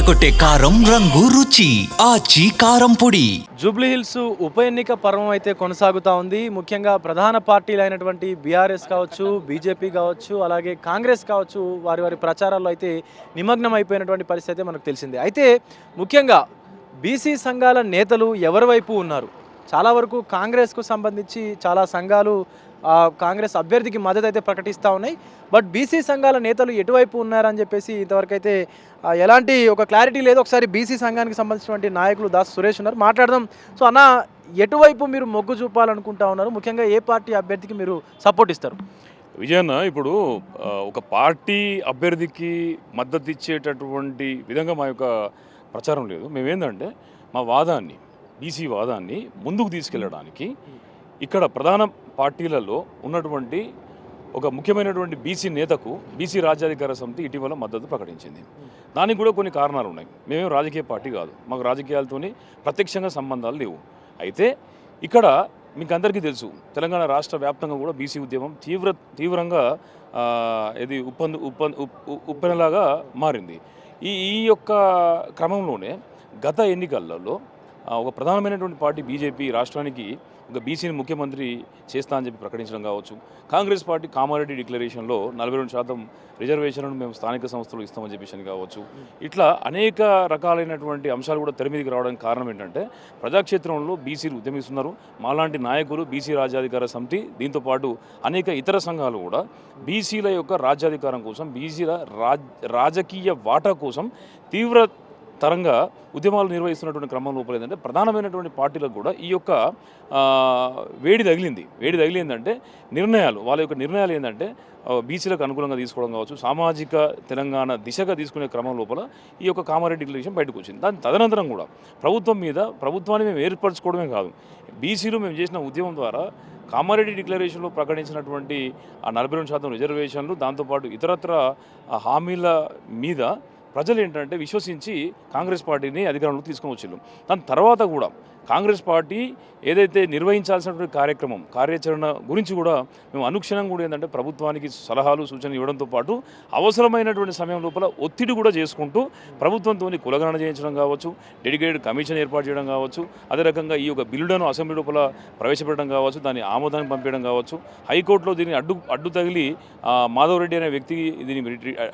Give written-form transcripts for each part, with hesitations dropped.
అదరకొట్టే కారం రంగు రుచి ఆచి కారం పొడి. జూబ్లీహిల్స్ ఉప ఎన్నిక పర్వం అయితే కొనసాగుతూ ఉంది. ముఖ్యంగా ప్రధాన పార్టీలు అయినటువంటి బీఆర్ఎస్ కావచ్చు, బీజేపీ కావచ్చు, అలాగే కాంగ్రెస్ కావచ్చు, వారి వారి ప్రచారాల్లో అయితే నిమగ్నం అయిపోయినటువంటి పరిస్థితి అయితే మనకు తెలిసిందే. అయితే ముఖ్యంగా బీసీ సంఘాల నేతలు ఎవరి వైపు ఉన్నారు? చాలా వరకు కాంగ్రెస్కు సంబంధించి చాలా సంఘాలు కాంగ్రెస్ అభ్యర్థికి మద్దతు అయితే ప్రకటిస్తూ ఉన్నాయి. బట్ బీసీ సంఘాల నేతలు ఎటువైపు ఉన్నారని చెప్పేసి ఇంతవరకు అయితే ఎలాంటి ఒక క్లారిటీ లేదు. ఒకసారి బీసీ సంఘానికి సంబంధించినటువంటి నాయకులు దాస్ సురేష్ ఉన్నారు, మాట్లాడదాం. సో అన్న, ఎటువైపు మీరు మొగ్గు చూపాలనుకుంటా ఉన్నారు? ముఖ్యంగా ఏ పార్టీ అభ్యర్థికి మీరు సపోర్ట్ ఇస్తారు? విజయన్న, ఇప్పుడు ఒక పార్టీ అభ్యర్థికి మద్దతు ఇచ్చేటటువంటి విధంగా మా యొక్క ప్రచారం లేదు. మేమేందంటే మా వాదాన్ని, బీసీ వాదాన్ని ముందుకు తీసుకెళ్ళడానికి ఇక్కడ ప్రధాన పార్టీలలో ఉన్నటువంటి ఒక ముఖ్యమైనటువంటి బీసీ నేతకు బీసీ రాజ్యాధికార సమితి ఇటీవల మద్దతు ప్రకటించింది. దానికి కూడా కొన్ని కారణాలు ఉన్నాయి. మేమేం రాజకీయ పార్టీ కాదు, మాకు రాజకీయాలతోని ప్రత్యక్షంగా సంబంధాలు లేవు. అయితే ఇక్కడ మీకు అందరికీ తెలుసు, తెలంగాణ రాష్ట్ర వ్యాప్తంగా కూడా బీసీ ఉద్యమం తీవ్రంగా ఇది ఉప్పెనలాగా మారింది. ఈ యొక్క క్రమంలోనే గత ఎన్నికలలో ఒక ప్రధానమైనటువంటి పార్టీ బీజేపీ రాష్ట్రానికి ఒక బీసీని ముఖ్యమంత్రి చేస్తా అని చెప్పి ప్రకటించడం కావచ్చు, కాంగ్రెస్ పార్టీ కామారెడ్డి డిక్లరేషన్లో 42% రిజర్వేషన్లను మేము స్థానిక సంస్థలు ఇస్తామని చెప్పేసి కావచ్చు, ఇట్లా అనేక రకాలైనటువంటి అంశాలు కూడా తెర మీదకి రావడానికి కారణం ఏంటంటే ప్రజాక్షేత్రంలో బీసీలు ఉద్యమిస్తున్నారు. మాలాంటి నాయకులు, బీసీ రాజ్యాధికార సమితి, దీంతోపాటు అనేక ఇతర సంఘాలు కూడా బీసీల యొక్క రాజ్యాధికారం కోసం, బీసీల రాజకీయ వాటా కోసం తరంగా ఉద్యమాలు నిర్వహిస్తున్నటువంటి క్రమం లోపల ఏంటంటే ప్రధానమైనటువంటి పార్టీలకు కూడా ఈ యొక్క వేడి తగిలిందంటే నిర్ణయాలు, వాళ్ళ యొక్క నిర్ణయాలు ఏంటంటే బీసీలకు అనుకూలంగా తీసుకోవడం కావచ్చు, సామాజిక తెలంగాణ దిశగా తీసుకునే క్రమం లోపల ఈ యొక్క కామారెడ్డి డిక్లరేషన్ బయటకు వచ్చింది. దాని తదనంతరం కూడా ప్రభుత్వాన్ని మేము ఏర్పరచుకోవడమే కాదు, బీసీలు మేము చేసిన ఉద్యమం ద్వారా కామారెడ్డి డిక్లరేషన్లో ప్రకటించినటువంటి ఆ 42% రిజర్వేషన్లు, దాంతోపాటు ఇతరత్ర హామీల మీద ప్రజలు ఏంటంటే విశ్వసించి కాంగ్రెస్ పార్టీని అధికారంలోకి తీసుకొని వచ్చిండ్రు. దాని తర్వాత కూడా కాంగ్రెస్ పార్టీ ఏదైతే నిర్వహించాల్సినటువంటి కార్యాచరణ గురించి కూడా మేము అనుక్షణం కూడా ఏంటంటే ప్రభుత్వానికి సలహాలు, సూచనలు ఇవ్వడంతో పాటు అవసరమైనటువంటి సమయం లోపల ఒత్తిడి కూడా చేసుకుంటూ ప్రభుత్వంతో కులగణన చేయించడం కావచ్చు, డెడికేటెడ్ కమిషన్ ఏర్పాటు చేయడం కావచ్చు, అదే రకంగా ఈ యొక్క బిల్లులను అసెంబ్లీ లోపల ప్రవేశపెట్టడం కావచ్చు, దాన్ని ఆమోదానికి పంపించడం కావచ్చు, హైకోర్టులో దీన్ని అడ్డు తగిలి మాధవ్ రెడ్డి అనే వ్యక్తి దీన్ని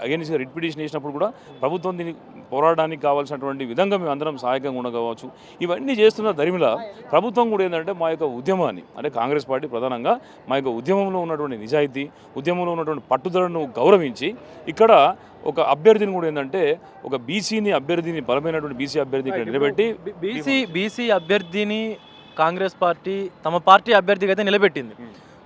అగైన్స్ట్గా రిట్ పిటిషన్ చేసినప్పుడు కూడా ప్రభుత్వం దీన్ని పోరాడడానికి కావాల్సినటువంటి విధంగా మేము అందరం సహాయకంగా ఉండవచ్చు. ఇవన్నీ చేస్తున్న దరిమిలా ప్రభుత్వం కూడా ఏంటంటే మా యొక్క ఉద్యమాన్ని, అంటే కాంగ్రెస్ పార్టీ ప్రధానంగా మా యొక్క ఉద్యమంలో ఉన్నటువంటి నిజాయితీ, ఉద్యమంలో ఉన్నటువంటి పట్టుదలను గౌరవించి ఇక్కడ ఒక అభ్యర్థిని కూడా ఏంటంటే ఒక అభ్యర్థిని బలమైనటువంటి బీసీ అభ్యర్థిని నిలబెట్టి బీసీ అభ్యర్థిని కాంగ్రెస్ పార్టీ తమ పార్టీ అభ్యర్థిగా అయితే నిలబెట్టింది.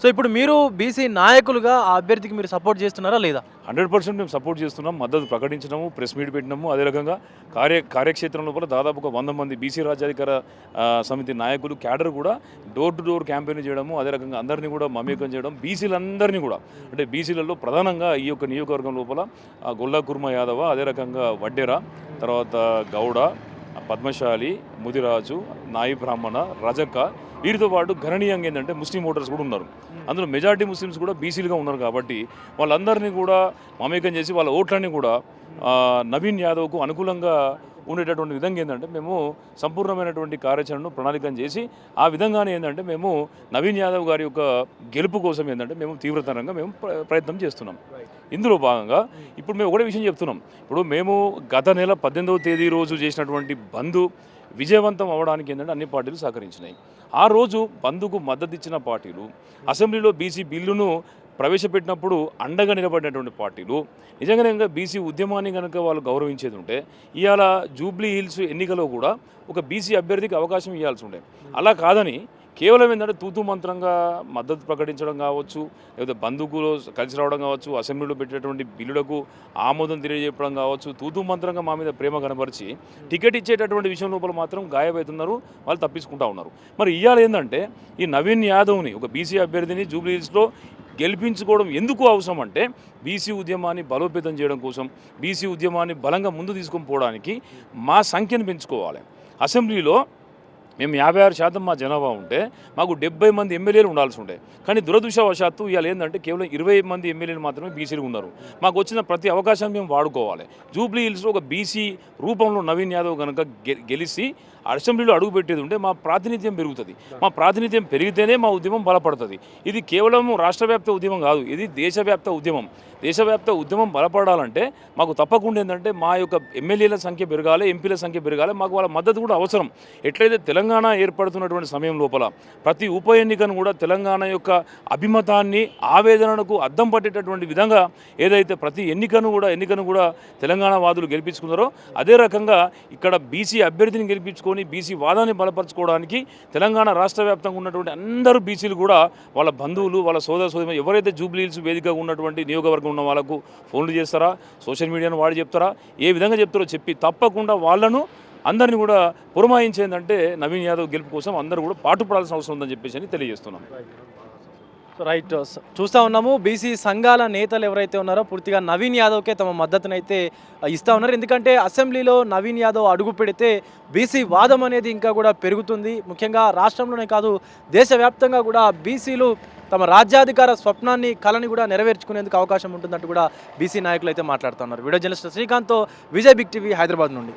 సో ఇప్పుడు మీరు బీసీ నాయకులుగా ఆ అభ్యర్థికి మీరు సపోర్ట్ చేస్తున్నారా లేదా? 100% మేము సపోర్ట్ చేస్తున్నాం, మద్దతు ప్రకటించినాము, ప్రెస్ మీట్ పెట్టినాము. అదే రకంగా కార్యక్షేత్రం లోపల దాదాపు ఒక 100 మంది బీసీ రాజ్యాధికార సమితి నాయకులు, క్యాడర్ కూడా డోర్ టు డోర్ క్యాంపెయిన్ చేయడము, అదే రకంగా అందరినీ కూడా మమేకం చేయడం, బీసీలందరినీ కూడా, అంటే బీసీలలో ప్రధానంగా ఈ యొక్క నియోజకవర్గం లోపల గొల్లా కుర్మ యాదవ, అదే రకంగా వడ్డెర, తర్వాత గౌడ, పద్మశాలి, ముదిరాజు, నాయి బ్రాహ్మణ, రజక, వీరితో పాటు గణనీయంగా ఏంటంటే ముస్లిం ఓటర్స్ కూడా ఉన్నారు. అందులో మెజారిటీ ముస్లిమ్స్ కూడా బీసీలుగా ఉన్నారు. కాబట్టి వాళ్ళందరినీ కూడా మమేకం చేసి వాళ్ళ ఓట్లన్నీ కూడా నవీన్ యాదవ్కు అనుకూలంగా ఉండేటటువంటి విధంగా ఏంటంటే మేము సంపూర్ణమైనటువంటి కార్యాచరణను ప్రణాళికను చేసి ఆ విధంగానే ఏంటంటే మేము నవీన్ యాదవ్ గారి యొక్క గెలుపు కోసం ఏంటంటే మేము తీవ్రతరంగా మేము ప్రయత్నం చేస్తున్నాం. ఇందులో భాగంగా ఇప్పుడు మేము ఒకటే విషయం చెప్తున్నాం. ఇప్పుడు మేము గత నెల 18వ తేదీ రోజు చేసినటువంటి బంద్ విజయవంతం అవ్వడానికి ఏంటంటే అన్ని పార్టీలు సహకరించినాయి. ఆ రోజు బంద్కు మద్దతు ఇచ్చిన పార్టీలు, అసెంబ్లీలో బీసీ బిల్లును ప్రవేశపెట్టినప్పుడు అండగా నిలబడినటువంటి పార్టీలు, నిజంగానే బీసీ ఉద్యమాన్ని కనుక వాళ్ళు గౌరవించేది ఉంటే ఇవాళ జూబ్లీ హిల్స్ ఎన్నికలో కూడా ఒక బీసీ అభ్యర్థికి అవకాశం ఇవ్వాల్సి ఉండే. అలా కాదని కేవలం ఏంటంటే తూతూ మంత్రంగా మద్దతు ప్రకటించడం కావచ్చు, లేకపోతే బంధువులు కలిసి రావడం కావచ్చు, అసెంబ్లీలో పెట్టేటువంటి బిల్లులకు ఆమోదం తెలియజెప్పడం కావచ్చు, తూతూ మంత్రంగా మా మీద ప్రేమ కనబరిచి టికెట్ ఇచ్చేటటువంటి విషయం లోపల మాత్రం గాయమవుతున్నారు, వాళ్ళు తప్పించుకుంటా ఉన్నారు. మరి ఇవాళ ఏంటంటే ఈ నవీన్ యాదవ్ని ఒక బీసీ అభ్యర్థిని జూబ్లీ హిల్స్లో గెలిపించుకోవడం ఎందుకు అవసరం అంటే బీసీ ఉద్యమాన్ని బలోపేతం చేయడం కోసం, బీసీ ఉద్యమాన్ని బలంగా ముందు తీసుకొని పోవడానికి మా సంఖ్యను పెంచుకోవాలి. అసెంబ్లీలో మేము 56% మా జనాభా ఉంటే మాకు 70 మంది ఎమ్మెల్యేలు ఉండాల్సి ఉండే. కానీ దురదృష్టవశాత్తు ఇవాళ ఏంటంటే కేవలం 20 మంది ఎమ్మెల్యేలు మాత్రమే బీసీలు ఉన్నారు. మాకు వచ్చిన ప్రతి అవకాశాన్ని మేము వాడుకోవాలి. జూబ్లీ హిల్స్లో ఒక బీసీ రూపంలో నవీన్ యాదవ్ కనుక గెలిచి అసెంబ్లీలో అడుగుపెట్టేది ఉంటే మా ప్రాతినిధ్యం పెరుగుతుంది. మా ప్రాతినిధ్యం పెరిగితేనే మా ఉద్యమం బలపడుతుంది. ఇది కేవలం రాష్ట్రవ్యాప్త ఉద్యమం కాదు, ఇది దేశవ్యాప్త ఉద్యమం. దేశవ్యాప్త ఉద్యమం బలపడాలంటే మాకు తప్పకుండా ఏంటంటే మా యొక్క ఎమ్మెల్యేల సంఖ్య పెరగాలి, ఎంపీల సంఖ్య పెరగాలి, మాకు వాళ్ళ మద్దతు కూడా అవసరం. ఎట్లయితే తెలంగాణ ఏర్పడుతున్నటువంటి సమయం లోపల ప్రతి ఉప ఎన్నికను కూడా తెలంగాణ యొక్క అభిమతాన్ని ఆవేదనకు అద్దం పట్టేటటువంటి విధంగా ఏదైతే ప్రతి ఎన్నికను కూడా తెలంగాణ వాదులు గెలిపించుకున్నారో అదే రకంగా ఇక్కడ బీసీ అభ్యర్థిని గెలిపించుకొని బీసీ వాదాన్ని బలపరచుకోవడానికి తెలంగాణ రాష్ట్ర వ్యాప్తంగా ఉన్నటువంటి అందరూ బీసీలు కూడా వాళ్ళ బంధువులు, వాళ్ళ సోదరులు ఎవరైతే జూబ్లీ హిల్స్ వేదికగా ఉన్నటువంటి నియోగవర్గం ఉన్న వాళ్ళకు ఫోన్లు చేస్తారా, సోషల్ మీడియాను వాడి చెప్తారా, ఏ విధంగా చెప్తారో చెప్పి తప్పకుండా వాళ్ళను అందరినీ కూడా పురమాయించేందంటే నవీన్ యాదవ్ గెలుపు కోసం అందరూ కూడా పాటుపడాల్సిన అవసరం ఉందని చెప్పేసి తెలియజేస్తున్నాం. సో రైట్, చూస్తూ ఉన్నాము బీసీ సంఘాల నేతలు ఎవరైతే ఉన్నారో పూర్తిగా నవీన్ యాదవ్కే తమ మద్దతునైతే ఇస్తూ ఉన్నారు. ఎందుకంటే అసెంబ్లీలో నవీన్ యాదవ్ అడుగు పెడితే బీసీ వాదం అనేది ఇంకా కూడా పెరుగుతుంది. ముఖ్యంగా రాష్ట్రంలోనే కాదు దేశవ్యాప్తంగా కూడా బీసీలు తమ రాజ్యాధికార స్వప్నాన్ని కళని కూడా నెరవేర్చుకునేందుకు అవకాశం ఉంటుందంటూ కూడా బీసీ నాయకులు అయితే మాట్లాడుతున్నారు. వీడియో జర్నలిస్ట్ శ్రీకాంత్తో విజయ్ బిగ్ టీవీ హైదరాబాద్ నుండి.